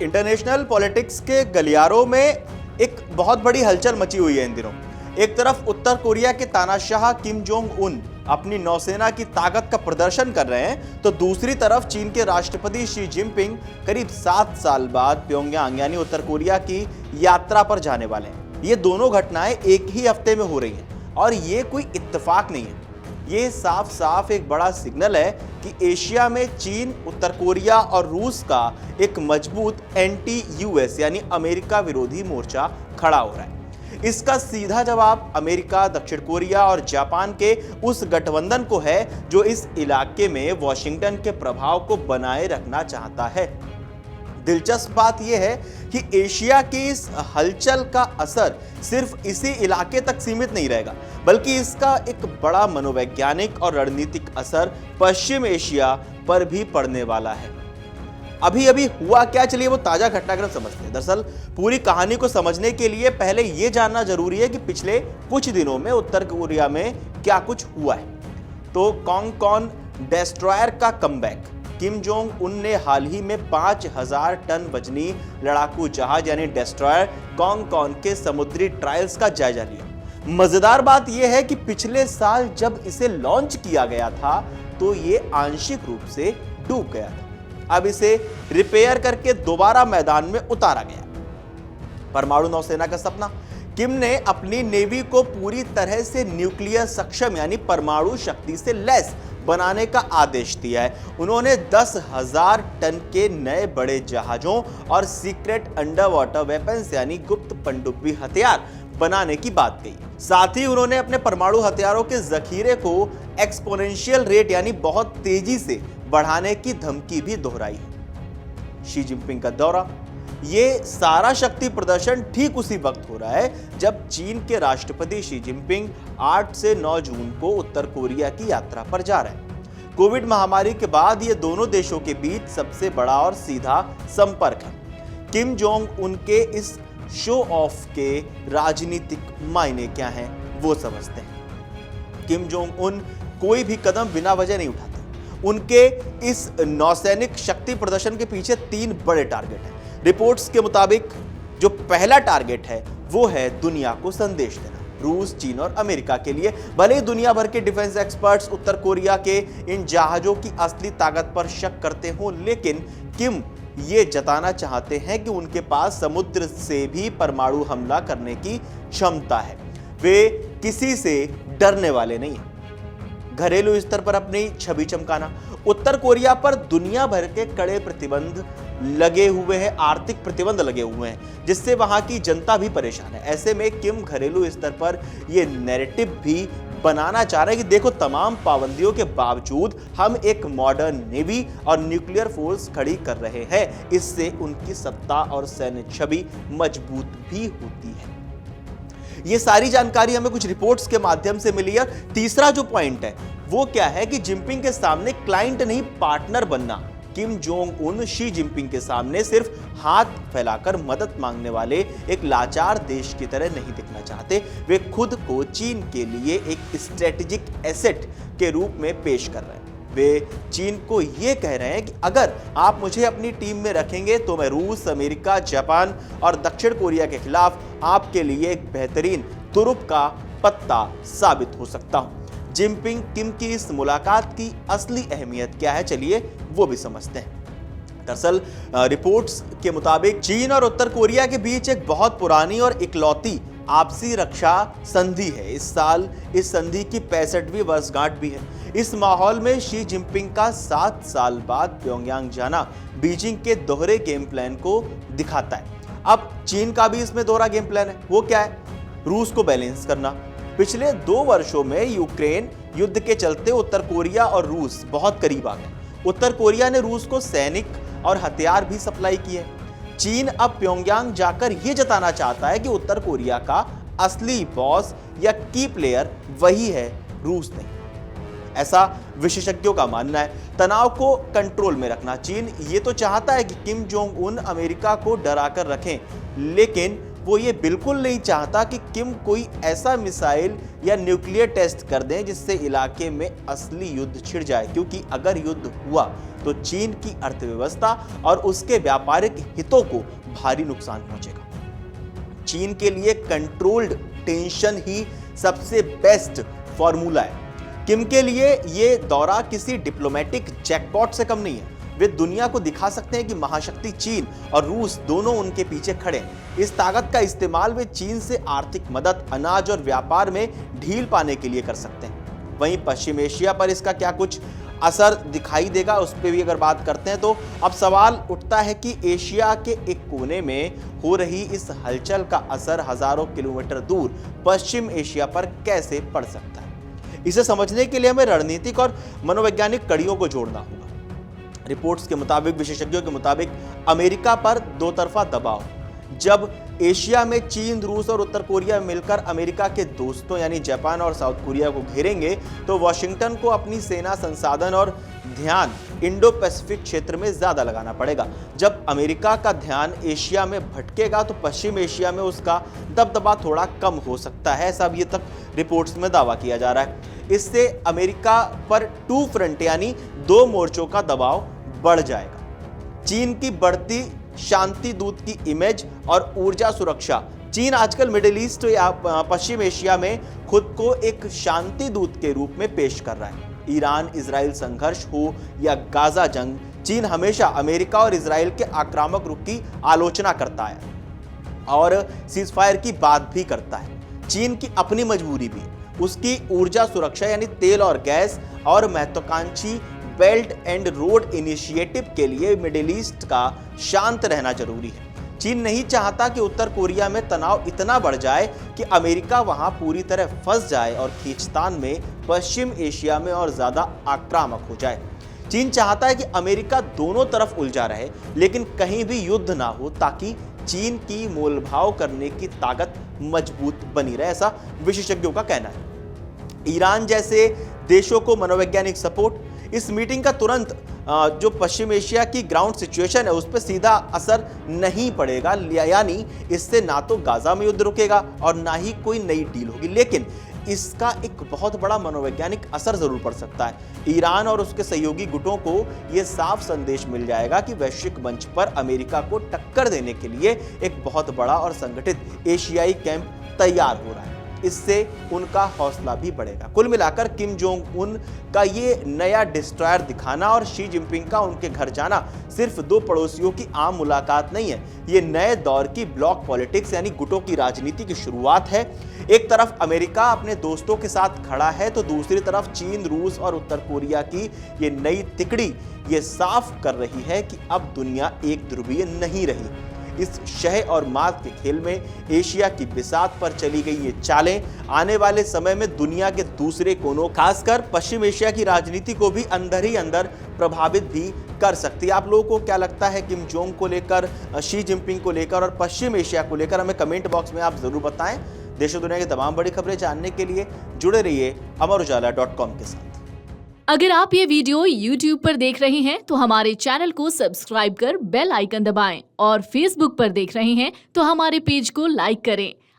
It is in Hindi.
इंटरनेशनल पॉलिटिक्स के गलियारों में एक बहुत बड़ी हलचल मची हुई है इन दिनों। एक तरफ उत्तर कोरिया के तानाशाह किम जोंग उन अपनी नौसेना की ताकत का प्रदर्शन कर रहे हैं, तो दूसरी तरफ चीन के राष्ट्रपति शी जिनपिंग करीब 7 साल बाद प्योंगयांग यानी उत्तर कोरिया की यात्रा पर जाने वाले हैं। ये दोनों घटनाएं एक ही हफ्ते में हो रही हैं और ये कोई इत्तेफाक नहीं है। ये साफ साफ एक बड़ा सिग्नल है कि एशिया में चीन, उत्तर कोरिया और रूस का एक मजबूत एंटी यूएस यानी अमेरिका विरोधी मोर्चा खड़ा हो रहा है। इसका सीधा जवाब अमेरिका, दक्षिण कोरिया और जापान के उस गठबंधन को है जो इस इलाके में वॉशिंगटन के प्रभाव को बनाए रखना चाहता है। दिलचस्प बात यह है कि एशिया की इस हलचल का असर सिर्फ इसी इलाके तक सीमित नहीं रहेगा, बल्कि इसका एक बड़ा मनोवैज्ञानिक और रणनीतिक असर पश्चिम एशिया पर भी पड़ने वाला है। अभी अभी हुआ क्या, चलिए वो ताजा घटनाक्रम समझते हैं। दरअसल पूरी कहानी को समझने के लिए पहले यह जानना जरूरी है कि पिछले कुछ दिनों में उत्तर कोरिया में क्या कुछ हुआ है। तो कॉन्ग डेस्ट्रॉयर का कमबैक। किम जोंग उन ने हाल ही में 5000 टन वजनी लड़ाकू जहाज यानी डेस्ट्रॉयर कॉन्ग के समुद्री ट्रायल्स का जायजा लिया। मजेदार बात यह है कि पिछले साल जब इसे लॉन्च किया गया था तो यह आंशिक रूप से डूब गया था। अब इसे रिपेयर करके दोबारा मैदान में उतारा गया। परमाणु नौसेना का सपना। किम ने अपनी नेवी को पूरी तरह से न्यूक्लियर सक्षम यानी परमाणु शक्ति से लैस बनाने का आदेश दिया है। उन्होंने 10,000 टन के नए बड़े जहाजों और सीक्रेट अंडर वाटर वेपन्स यानी गुप्त पनडुब्बी हथियार बनाने की बात कही। साथ ही उन्होंने अपने परमाणु हथियारों के जखीरे को एक्सपोनेंशियल रेट यानी बहुत तेजी से बढ़ाने की धमकी भी दोहराई है। शी जिनपिंग का दौरा। ये सारा शक्ति प्रदर्शन ठीक उसी वक्त हो रहा है जब चीन के राष्ट्रपति शी जिनपिंग 8 से 9 जून को उत्तर कोरिया की यात्रा पर जा रहे हैं। कोविड महामारी के बाद ये दोनों देशों के बीच सबसे बड़ा और सीधा संपर्क है। किम जोंग उनके इस शो ऑफ के राजनीतिक मायने क्या हैं वो समझते हैं। किम जोंग उन कोई भी कदम बिना वजह नहीं उठाते। उनके इस नौसैनिक शक्ति प्रदर्शन के पीछे 3 बड़े टारगेट हैं। रिपोर्ट्स के मुताबिक जो पहला टारगेट है वो है दुनिया को संदेश देना। रूस, चीन और अमेरिका के लिए भले ही दुनिया भर के डिफेंस एक्सपर्ट्स उत्तर कोरिया के इन जहाजों की असली ताकत पर शक करते हों, लेकिन किम ये जताना चाहते हैं कि उनके पास समुद्र से भी परमाणु हमला करने की क्षमता है। वे किसी से डरने वाले नहीं हैं। घरेलू स्तर पर अपनी छवि चमकाना। उत्तर कोरिया पर दुनिया भर के कड़े प्रतिबंध लगे हुए हैं, आर्थिक प्रतिबंध लगे हुए हैं, जिससे वहां की जनता भी परेशान है। ऐसे में किम घरेलू स्तर पर यह नैरेटिव भी बनाना चाह रहे हैं कि देखो, तमाम पाबंदियों के बावजूद हम एक मॉडर्न नेवी और न्यूक्लियर फोर्स खड़ी कर रहे हैं। इससे उनकी सत्ता और सैन्य छवि मजबूत भी होती है। ये सारी जानकारी हमें कुछ रिपोर्ट्स के माध्यम से मिली है। तीसरा जो पॉइंट है वो क्या है कि जिनपिंग के सामने क्लाइंट नहीं पार्टनर बनना। Kim Jong Un Xi Jinping के सामने सिर्फ हाथ फैलाकर मदद मांगने वाले एक लाचार देश की तरह नहीं दिखना चाहते। वे खुद को चीन के लिए एक स्ट्रेटेजिक एसेट के रूप में पेश कर रहे हैं। वे चीन को यह कह रहे हैं कि अगर आप मुझे अपनी टीम में रखेंगे तो मैं रूस, अमेरिका, जापान और दक्षिण कोरिया के खिलाफ आपके लिए एक बेहतरीन तुरुप का पत्ता साबित हो सकता हूं। जिनपिंग किम की इस मुलाकात की असली अहमियत क्या है, चलिए वो भी समझते हैं। दरअसल रिपोर्ट्स के मुताबिक चीन और उत्तर कोरिया के बीच एक बहुत पुरानी और इकलौती आपसी रक्षा संधि है। इस साल इस संधि की 65वीं वर्षगांठ भी है। इस माहौल में शी जिनपिंग का 7 साल बाद प्योंगयांग जाना बीजिंग के दोहरे गेम प्लान को दिखाता है। अब चीन का भी इसमें दोहरा गेम प्लान है। वो क्या है? रूस को बैलेंस करना। पिछले 2 वर्षों में यूक्रेन युद्ध के चलते उत्तर कोरिया और रूस बहुत करीब आ गए। उत्तर कोरिया ने रूस को सैनिक और हथियार भी सप्लाई किए। चीन अब प्योंगयांग जाकर यह जताना चाहता है कि उत्तर कोरिया का असली बॉस या की प्लेयर वही है, रूस नहीं। ऐसा विशेषज्ञों का मानना है। तनाव को कंट्रोल में रखना। चीन ये तो चाहता है कि किम जोंग उन अमेरिका को डरा कर रखें, लेकिन वो ये बिल्कुल नहीं चाहता कि किम कोई ऐसा मिसाइल या न्यूक्लियर टेस्ट कर दें जिससे इलाके में असली युद्ध छिड़ जाए, क्योंकि अगर युद्ध हुआ तो चीन की अर्थव्यवस्था और उसके व्यापारिक हितों को भारी नुकसान पहुंचेगा। चीन के लिए कंट्रोल्ड टेंशन ही सबसे बेस्ट फॉर्मूला है। किम के लिए ये दौरा किसी डिप्लोमेटिक जैकपॉट से कम नहीं है। वे दुनिया को दिखा सकते हैं कि महाशक्ति चीन और रूस दोनों उनके पीछे खड़े हैं। इस ताकत का इस्तेमाल वे चीन से आर्थिक मदद, अनाज और व्यापार में ढील पाने के लिए कर सकते हैं। वहीं पश्चिम एशिया पर इसका क्या कुछ असर दिखाई देगा, उस पर भी अगर बात करते हैं तो अब सवाल उठता है कि एशिया के एक कोने में हो रही इस हलचल का असर हजारों किलोमीटर दूर पश्चिम एशिया पर कैसे पड़ सकता है। इसे समझने के लिए हमें रणनीतिक और मनोवैज्ञानिक कड़ियों को जोड़ना होगा। रिपोर्ट्स के मुताबिक, विशेषज्ञों के मुताबिक, अमेरिका पर दो तरफा दबाव। जब एशिया में चीन, रूस और उत्तर कोरिया मिलकर अमेरिका के दोस्तों यानी जापान और साउथ कोरिया को घेरेंगे तो वॉशिंगटन को अपनी सेना, संसाधन और ध्यान इंडो पैसिफिक क्षेत्र में ज्यादा लगाना पड़ेगा। जब अमेरिका का ध्यान एशिया में भटकेगा तो पश्चिम एशिया में उसका दबदबा थोड़ा कम हो सकता है, ऐसा अभी तक रिपोर्ट्स में दावा किया जा रहा है। इससे अमेरिका पर टू फ्रंट यानी दो मोर्चों का दबाव बढ़ जाएगा। चीन की बढ़ती शांति दूत की इमेज और ऊर्जा सुरक्षा। चीन आजकल मिडिल ईस्ट या पश्चिम एशिया में खुद को एक शांति दूत के रूप में पेश कर रहा है। ईरान इजराइल संघर्ष हो या गाजा जंग, चीन हमेशा अमेरिका और इजराइल के आक्रामक रुख की आलोचना करता है और सीजफायर की बात भी करता है। चीन की अपनी मजबूरी भी, उसकी ऊर्जा सुरक्षा यानी तेल और गैस और महत्वाकांक्षी बेल्ट एंड रोड इनिशिएटिव के लिए मिडिल ईस्ट का शांत रहना जरूरी है। चीन नहीं चाहता कि उत्तर कोरिया में तनाव इतना बढ़ जाए कि अमेरिका वहां पूरी तरह फंस जाए और खींचतान में पश्चिम एशिया में और ज्यादा आक्रामक हो जाए। चीन चाहता है कि अमेरिका दोनों तरफ उलझा रहे लेकिन कहीं भी युद्ध ना हो, ताकि चीन की मोलभाव करने की ताकत मजबूत बनी रहे, ऐसा विशेषज्ञों का कहना है। ईरान जैसे देशों को मनोवैज्ञानिक सपोर्ट। इस मीटिंग का तुरंत जो पश्चिम एशिया की ग्राउंड सिचुएशन है उस पर सीधा असर नहीं पड़ेगा, यानी इससे ना तो गाजा में युद्ध रुकेगा और ना ही कोई नई डील होगी, लेकिन इसका एक बहुत बड़ा मनोवैज्ञानिक असर जरूर पड़ सकता है। ईरान और उसके सहयोगी गुटों को यह साफ संदेश मिल जाएगा कि वैश्विक मंच पर अमेरिका को टक्कर देने के लिए एक बहुत बड़ा और संगठित एशियाई कैंप तैयार हो रहा है। इससे उनका हौसला भी बढ़ेगा। कुल मिलाकर किम जोंग उन का ये नया डिस्ट्रॉयर दिखाना और शी जिनपिंग का उनके घर जाना सिर्फ दो पड़ोसियों की आम मुलाकात नहीं है, ये नए दौर की ब्लॉक पॉलिटिक्स यानी गुटों की राजनीति की शुरुआत है। एक तरफ अमेरिका अपने दोस्तों के साथ खड़ा है तो दूसरी तरफ चीन, रूस और उत्तर कोरिया की ये नई तिकड़ी ये साफ कर रही है कि अब दुनिया एक ध्रुवीय नहीं रही। इस शह और मात के खेल में एशिया की बिसात पर चली गई ये चालें आने वाले समय में दुनिया के दूसरे कोनों, खासकर पश्चिम एशिया की राजनीति को भी अंदर ही अंदर प्रभावित भी कर सकती है। आप लोगों को क्या लगता है किम जोंग को लेकर, शी जिनपिंग को लेकर और पश्चिम एशिया को लेकर? हमें कमेंट बॉक्स में आप जरूर बताएं। देश और दुनिया की तमाम बड़ी खबरें जानने के लिए जुड़े रहिए अमरउजाला.com के साथ। अगर आप ये वीडियो YouTube पर देख रहे हैं तो हमारे चैनल को सब्सक्राइब कर बेल आइकन दबाएं और Facebook पर देख रहे हैं तो हमारे पेज को लाइक करें।